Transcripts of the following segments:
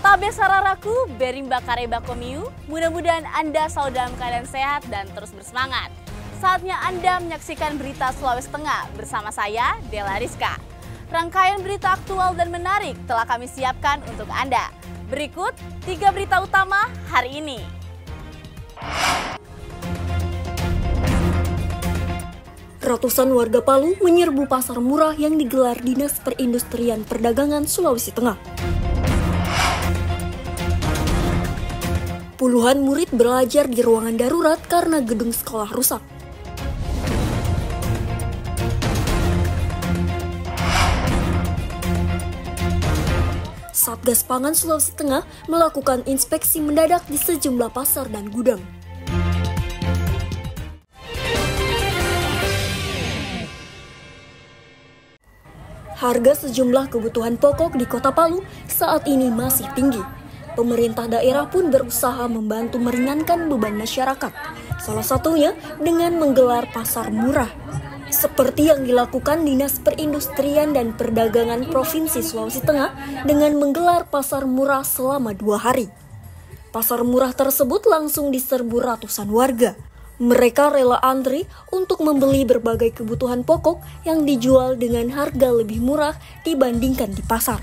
Tabe sararaku, berimba kareba komiu, mudah-mudahan Anda selalu dalam keadaan sehat dan terus bersemangat. Saatnya Anda menyaksikan berita Sulawesi Tengah bersama saya, Della Rizka. Rangkaian berita aktual dan menarik telah kami siapkan untuk Anda. Berikut 3 berita utama hari ini. Ratusan warga Palu menyerbu pasar murah yang digelar Dinas Perindustrian Perdagangan Sulawesi Tengah. Puluhan murid belajar di ruangan darurat karena gedung sekolah rusak. Satgas Pangan Sulawesi Tengah melakukan inspeksi mendadak di sejumlah pasar dan gudang. Harga sejumlah kebutuhan pokok di Kota Palu saat ini masih tinggi. Pemerintah daerah pun berusaha membantu meringankan beban masyarakat, salah satunya dengan menggelar pasar murah. Seperti yang dilakukan Dinas Perindustrian dan Perdagangan Provinsi Sulawesi Tengah dengan menggelar pasar murah selama 2 hari. Pasar murah tersebut langsung diserbu ratusan warga. Mereka rela antri untuk membeli berbagai kebutuhan pokok yang dijual dengan harga lebih murah dibandingkan di pasar.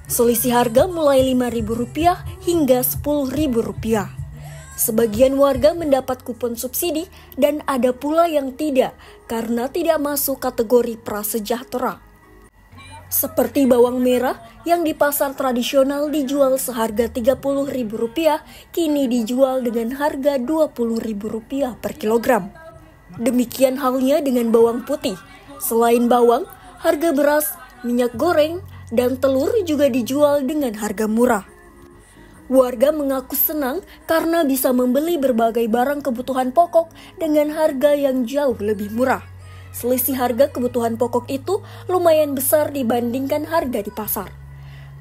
Selisih harga mulai Rp5.000 hingga Rp10.000. Sebagian warga mendapat kupon subsidi dan ada pula yang tidak karena tidak masuk kategori prasejahtera. Seperti bawang merah yang di pasar tradisional dijual seharga Rp30.000, kini dijual dengan harga Rp20.000 per kilogram. Demikian halnya dengan bawang putih. Selain bawang, harga beras, minyak goreng, dan telur juga dijual dengan harga murah. Warga mengaku senang karena bisa membeli berbagai barang kebutuhan pokok dengan harga yang jauh lebih murah. Selisih harga kebutuhan pokok itu lumayan besar dibandingkan harga di pasar.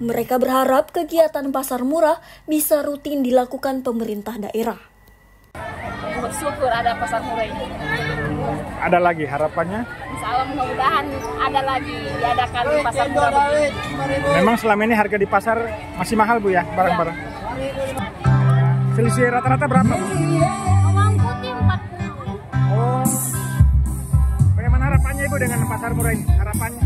Mereka berharap kegiatan pasar murah bisa rutin dilakukan pemerintah daerah. Bersyukur ada pasar murah ini. Ada lagi harapannya? Insyaallah mudah-mudahan ada lagi diadakan pasar murah begini. Memang selama ini harga di pasar masih mahal Bu ya, barang-barang? Selisih rata-rata berapa Bu? Bawang putih 40. Oh. Bagaimana harapannya Ibu dengan pasar murah ini? Harapannya?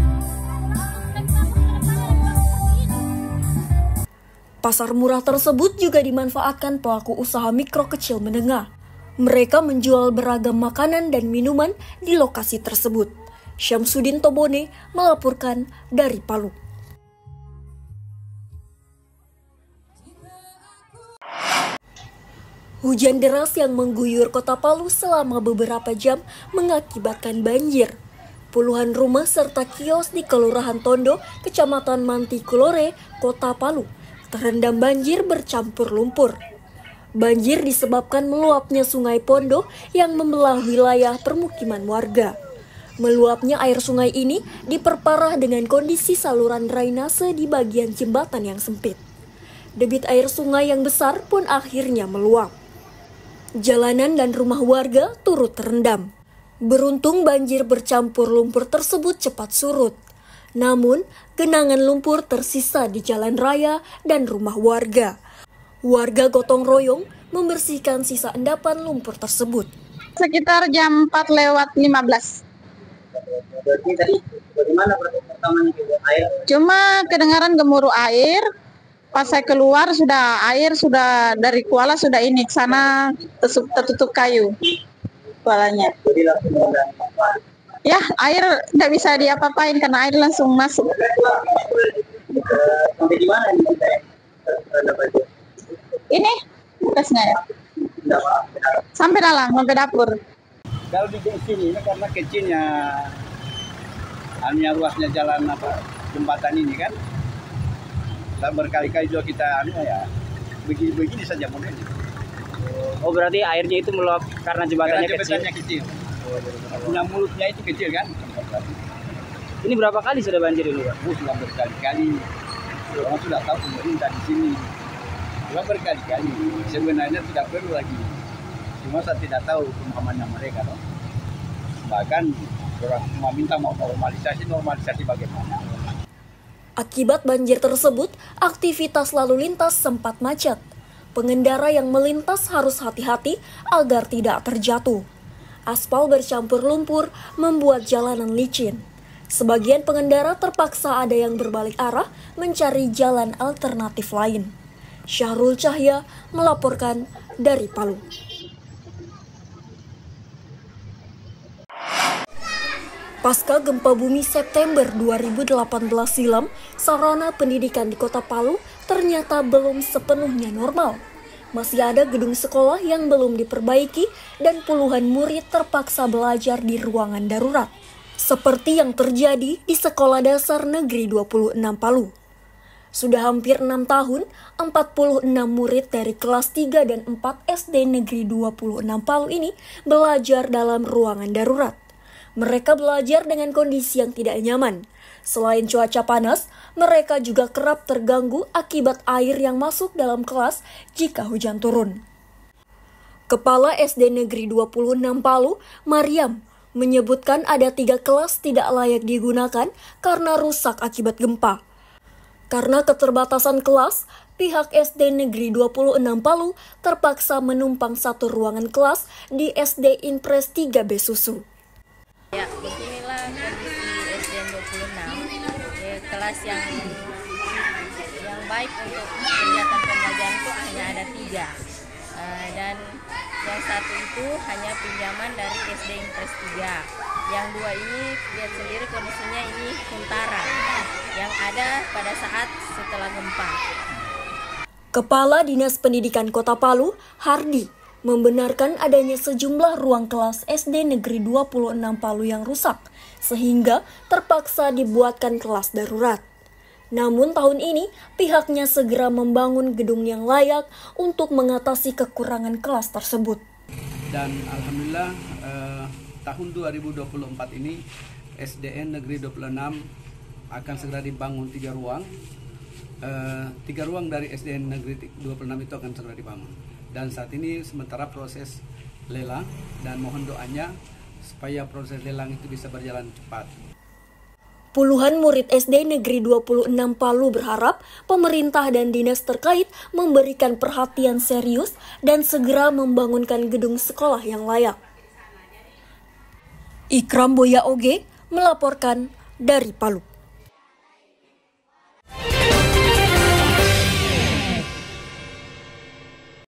Pasar murah tersebut juga dimanfaatkan pelaku usaha mikro kecil menengah. Mereka menjual beragam makanan dan minuman di lokasi tersebut. Syamsuddin Tobone melaporkan dari Palu. Hujan deras yang mengguyur Kota Palu selama beberapa jam mengakibatkan banjir. Puluhan rumah serta kios di Kelurahan Tondo, Kecamatan Mantikulore, Kota Palu, terendam banjir bercampur lumpur. Banjir disebabkan meluapnya Sungai Pondo yang membelah wilayah permukiman warga. Meluapnya air sungai ini diperparah dengan kondisi saluran drainase di bagian jembatan yang sempit. Debit air sungai yang besar pun akhirnya meluap. Jalanan dan rumah warga turut terendam. Beruntung banjir bercampur lumpur tersebut cepat surut. Namun, genangan lumpur tersisa di jalan raya dan rumah warga. Warga gotong royong membersihkan sisa endapan lumpur tersebut. Sekitar jam 4:15. Berarti tadi bagaimana pertamanya air? Cuma kedengaran gemuruh air. Pas saya keluar air sudah dari kuala sudah ini ke sana tertutup kayu kualanya. Jadi langsung Ya, air nggak bisa diapa-apain karena air langsung masuk. sampai di mana ini kita terhadap banjir? Ini bekasnya ya. Sampai dalam, sampai dapur. Kalau di sini ini karena kecilnya ruasnya jalan jembatan ini kan. Dan berkali-kali juga kita begini saja modelnya. Oh, berarti airnya itu meluap karena jembatannya kecil. Punya mulutnya itu kecil kan. Ini berapa kali sudah banjir ini, Pak? Sudah berkali-kali. Orang sudah tahu pemerintah di sini. Sudah berkali-kali. Sebenarnya tidak perlu lagi. Cuma saya tidak tahu pemahamannya mereka. No? Bahkan orang cuma minta mau normalisasi bagaimana. Akibat banjir tersebut, aktivitas lalu lintas sempat macet. Pengendara yang melintas harus hati-hati agar tidak terjatuh. Aspal bercampur lumpur membuat jalanan licin. Sebagian pengendara terpaksa ada yang berbalik arah mencari jalan alternatif lain. Syahrul Cahya melaporkan dari Palu. Pasca gempa bumi September 2018 silam, sarana pendidikan di Kota Palu ternyata belum sepenuhnya normal. Masih ada gedung sekolah yang belum diperbaiki dan puluhan murid terpaksa belajar di ruangan darurat. Seperti yang terjadi di Sekolah Dasar Negeri 26 Palu. Sudah hampir 6 tahun, 46 murid dari kelas 3 dan 4 SD Negeri 26 Palu ini belajar dalam ruangan darurat. Mereka belajar dengan kondisi yang tidak nyaman. Selain cuaca panas, mereka juga kerap terganggu akibat air yang masuk dalam kelas jika hujan turun. Kepala SD Negeri 26 Palu, Mariam, menyebutkan ada 3 kelas tidak layak digunakan karena rusak akibat gempa. Karena keterbatasan kelas, pihak SD Negeri 26 Palu terpaksa menumpang satu ruangan kelas di SD Impres 3 Besusu. Ya, beginilah kondisi SDN 26. Kelas yang baik untuk kegiatan pembelajaran itu hanya ada 3. Dan yang satu itu hanya pinjaman dari SD Impres 3. Yang 2 ini lihat sendiri kondisinya ini huntara yang ada pada saat setelah gempa. Kepala Dinas Pendidikan Kota Palu, Hardi, membenarkan adanya sejumlah ruang kelas SD Negeri 26 Palu yang rusak, sehingga terpaksa dibuatkan kelas darurat. Namun tahun ini, pihaknya segera membangun gedung yang layak untuk mengatasi kekurangan kelas tersebut. Dan Alhamdulillah tahun 2024 ini SDN Negeri 26 akan segera dibangun 3 ruang. 3 ruang dari SDN Negeri 26 itu akan segera dibangun. Dan saat ini sementara proses lelang dan mohon doanya supaya proses lelang itu bisa berjalan cepat. Puluhan murid SD Negeri 26 Palu berharap pemerintah dan dinas terkait memberikan perhatian serius dan segera membangunkan gedung sekolah yang layak. Ikram Boya Oge melaporkan dari Palu.